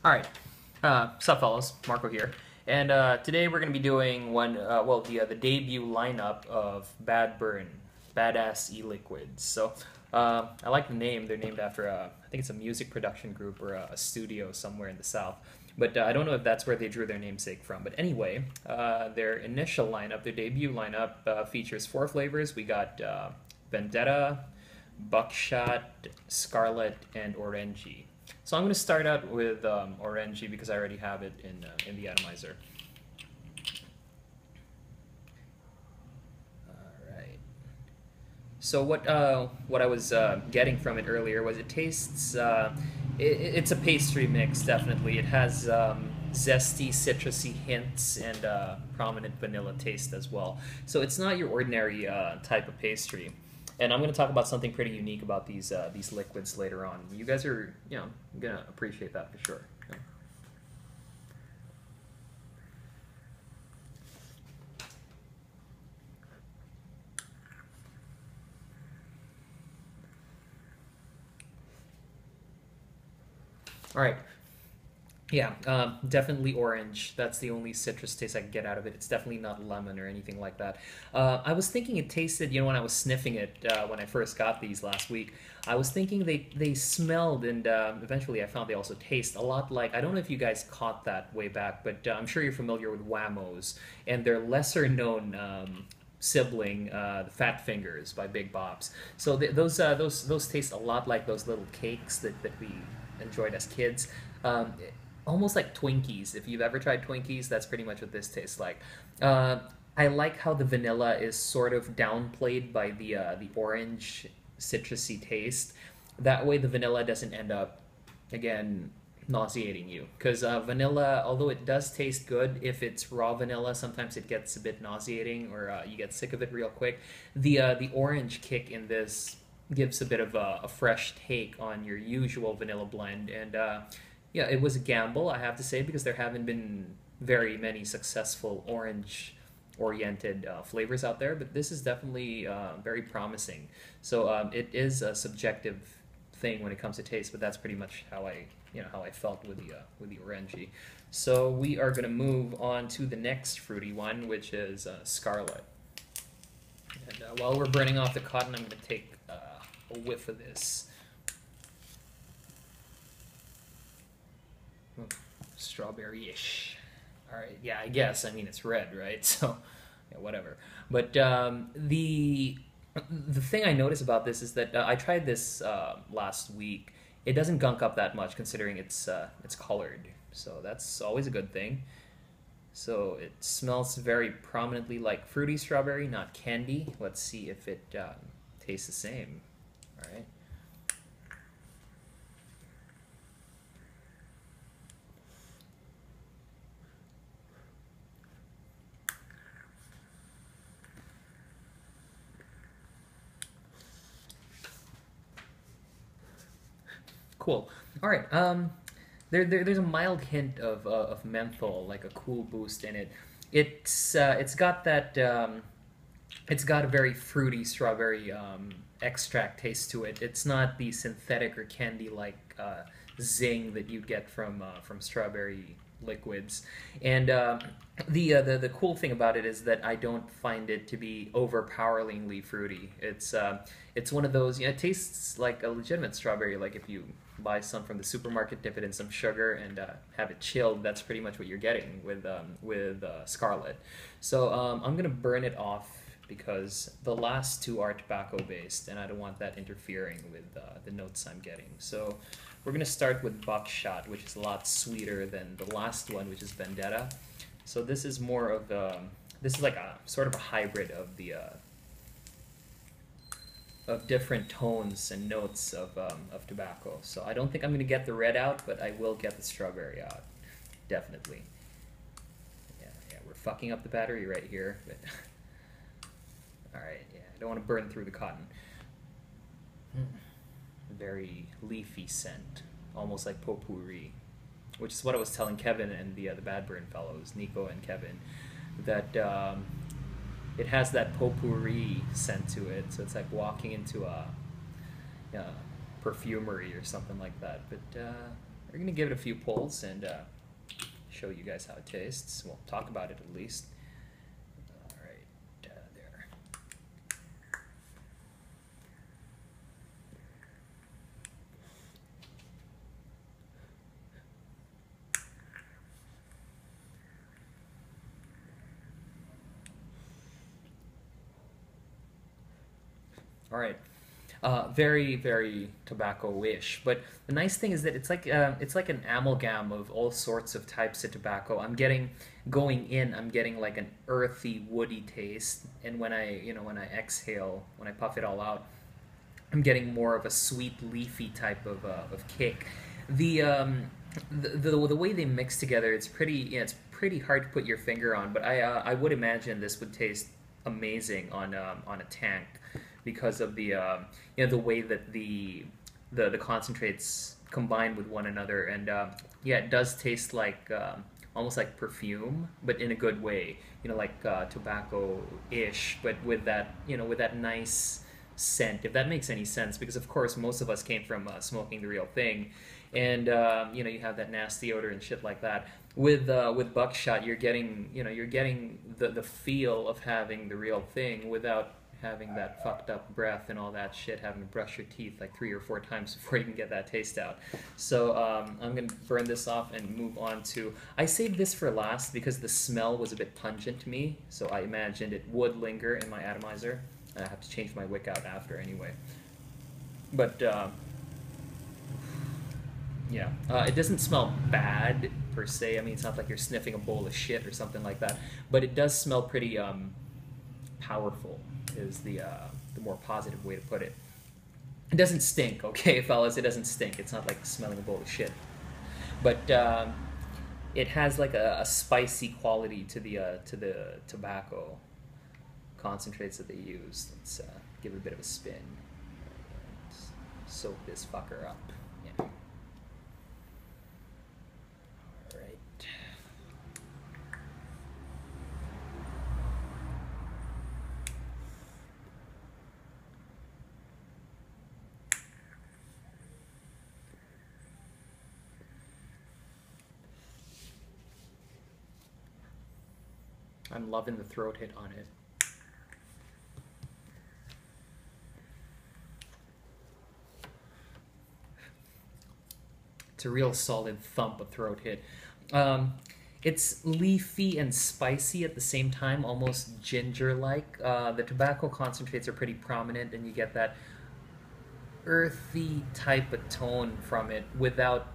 All right, sup fellas, Marco here, and today we're gonna be doing the debut lineup of Bad Burn, Badass E-Liquids. So I like the name. They're named after I think it's a music production group or a studio somewhere in the South. But I don't know if that's where they drew their namesake from. But anyway, their initial lineup, their debut lineup, features four flavors. We got Vendetta, Buckshot, Scarlet, and Orangey. So I'm going to start out with Orangey because I already have it in the atomizer. All right. So what I was getting from it earlier was it tastes it's a pastry mix, definitely. It has zesty citrusy hints and prominent vanilla taste as well. So it's not your ordinary type of pastry. And I'm going to talk about something pretty unique about these liquids later on. You guys are, going to appreciate that for sure. All right. Yeah, definitely orange. That's the only citrus taste I can get out of it. It's definitely not lemon or anything like that. I was thinking it tasted, when I was sniffing it when I first got these last week, I was thinking they smelled and eventually I found they also taste a lot like, I don't know if you guys caught that way back, but I'm sure you're familiar with Whammos and their lesser known sibling, the Fat Fingers by Big Bob's. So those taste a lot like those little cakes that we enjoyed as kids. Um, Almost like Twinkies. If you've ever tried Twinkies, that's pretty much what this tastes like. I like how the vanilla is sort of downplayed by the orange citrusy taste. That way, the vanilla doesn't end up again nauseating you. Because vanilla, although it does taste good, if it's raw vanilla, sometimes it gets a bit nauseating or you get sick of it real quick. The orange kick in this gives a bit of a fresh take on your usual vanilla blend and. Yeah, it was a gamble, I have to say, because there haven't been very many successful orange-oriented flavors out there, but this is definitely very promising. So it is a subjective thing when it comes to taste, but that's pretty much how I felt with the orangey. So we are going to move on to the next fruity one, which is Scarlet. And while we're burning off the cotton, I'm going to take a whiff of this. Strawberry-ish. All right, yeah, I guess. I mean, it's red, right? So, yeah, whatever. But the thing I notice about this is that I tried this last week. It doesn't gunk up that much considering it's colored, so that's always a good thing. So it smells very prominently like fruity strawberry, not candy. Let's see if it tastes the same. All right. Cool. All right. There's a mild hint of menthol, like a cool boost in it. It's got that it's got a very fruity strawberry extract taste to it. It's not the synthetic or candy like zing that you get from strawberry liquids. And the cool thing about it is that I don't find it to be overpoweringly fruity. It's one of those, it tastes like a legitimate strawberry. Like if you buy some from the supermarket, dip it in some sugar, and have it chilled. That's pretty much what you're getting with Scarlet. So I'm gonna burn it off because the last two are tobacco based, and I don't want that interfering with the notes I'm getting. So we're gonna start with Buckshot, which is a lot sweeter than the last one, which is Vendetta. So this is more of this is like a sort of a hybrid of different tones and notes of tobacco. So I don't think I'm going to get the red out, but I will get the strawberry out. Definitely. Yeah, we're fucking up the battery right here. But Alright, yeah, I don't want to burn through the cotton. Very leafy scent, almost like potpourri, which is what I was telling Kevin and the Bad Burn fellows, Nico and Kevin, that it has that potpourri scent to it, so it's like walking into a perfumery or something like that. But we're gonna give it a few pulls and show you guys how it tastes. We'll talk about it at least. All right, there. All right. Very, very tobacco-ish. But the nice thing is that it's like an amalgam of all sorts of types of tobacco. I'm getting like an earthy, woody taste, and when when I exhale, when I puff it all out, I'm getting more of a sweet, leafy type of kick. The the way they mix together, it's pretty hard to put your finger on. But I would imagine this would taste amazing on a tank because of the way that the concentrates combine with one another, and yeah, it does taste like almost like perfume, but in a good way. Like tobacco-ish, but with that with that nice scent, if that makes any sense. Because of course, most of us came from smoking the real thing, and you have that nasty odor and shit like that. With Buckshot, you're getting the feel of having the real thing without having that fucked up breath and all that shit, having to brush your teeth like 3 or 4 times before you can get that taste out. So I'm going to burn this off and move on to... I saved this for last because the smell was a bit pungent to me, so I imagined it would linger in my atomizer. I have to change my wick out after anyway. But yeah, it doesn't smell bad per se. I mean, it's not like you're sniffing a bowl of shit or something like that, but it does smell pretty powerful, is the more positive way to put it. It doesn't stink, okay, fellas? It doesn't stink. It's not like smelling a bowl of shit. But it has like a spicy quality to the tobacco concentrates that they use. Let's give it a bit of a spin. Let's soak this fucker up. Yeah. All right. I'm loving the throat hit on it. It's a real solid thump, a throat hit. It's leafy and spicy at the same time, almost ginger-like. The tobacco concentrates are pretty prominent, and you get that earthy type of tone from it without,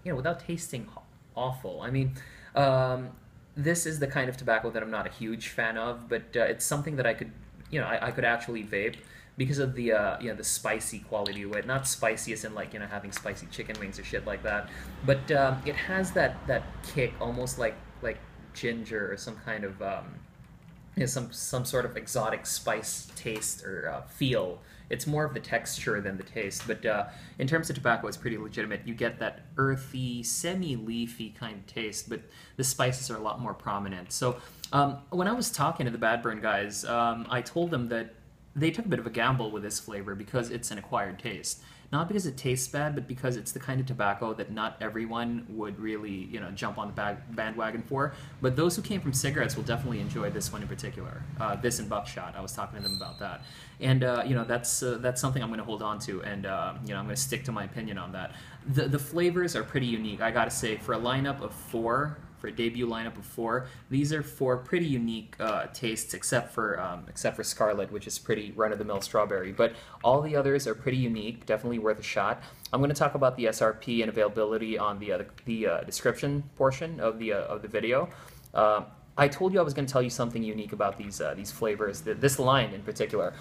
without tasting awful. I mean, this is the kind of tobacco that I'm not a huge fan of, but it's something that I could, I could actually vape because of the the spicy quality of it. Not spicy as in like having spicy chicken wings or shit like that, but it has that kick, almost like ginger or some kind of some sort of exotic spice taste or feel. It's more of the texture than the taste, but in terms of tobacco, it's pretty legitimate. You get that earthy, semi-leafy kind of taste, but the spices are a lot more prominent. So when I was talking to the Bad Burn guys, I told them that they took a bit of a gamble with this flavor because it's an acquired taste. Not because it tastes bad, but because it's the kind of tobacco that not everyone would really, jump on the bandwagon for. But those who came from cigarettes will definitely enjoy this one in particular. This and Buckshot. I was talking to them about that, and that's something I'm going to hold on to, and I'm going to stick to my opinion on that. The flavors are pretty unique, I gotta say, for a lineup of 4. For a debut lineup of 4, these are 4 pretty unique tastes, except for Scarlet, which is pretty run-of-the-mill strawberry. But all the others are pretty unique, definitely worth a shot. I'm going to talk about the SRP and availability on the description portion of the video. I told you I was going to tell you something unique about these flavors, this line in particular.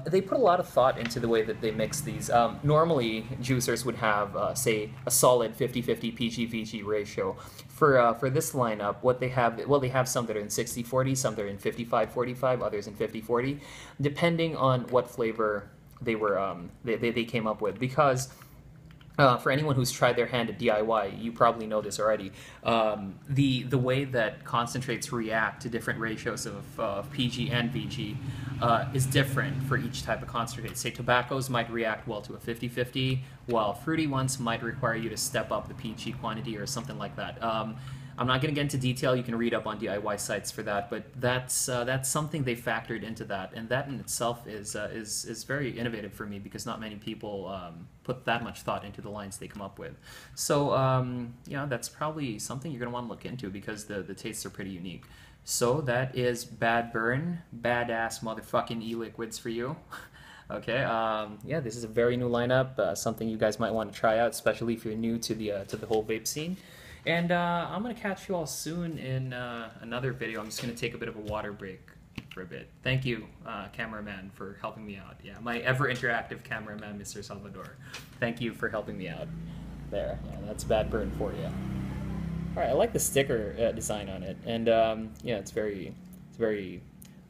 They put a lot of thought into the way that they mix these. Normally, juicers would have, say, a solid 50-50 PG-VG ratio. For this lineup, what they have, well, they have some that are in 60-40, some that are in 55-45, others in 50-40, depending on what flavor they were they came up with. Because For anyone who's tried their hand at DIY, you probably know this already. The way that concentrates react to different ratios of PG and VG is different for each type of concentrate. Say tobaccos might react well to a 50-50, while fruity ones might require you to step up the PG quantity or something like that. I'm not going to get into detail. You can read up on DIY sites for that, but that's something they factored into that, and that in itself is very innovative for me because not many people put that much thought into the lines they come up with. So yeah, that's probably something you're going to want to look into because the tastes are pretty unique. So that is Bad Burn, badass motherfucking e-liquids for you. Okay, yeah, this is a very new lineup, something you guys might want to try out, especially if you're new to the whole vape scene. And I'm going to catch you all soon in another video. I'm just going to take a bit of a water break for a bit. Thank you, cameraman, for helping me out. Yeah, my ever-interactive cameraman, Mr. Salvador. Thank you for helping me out. There, yeah, that's Bad Burn for you. All right, I like the sticker design on it. And yeah, it's very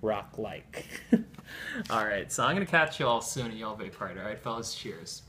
rock-like. All right, so I'm going to catch you all soon in y'all vape party. All right, fellas, cheers.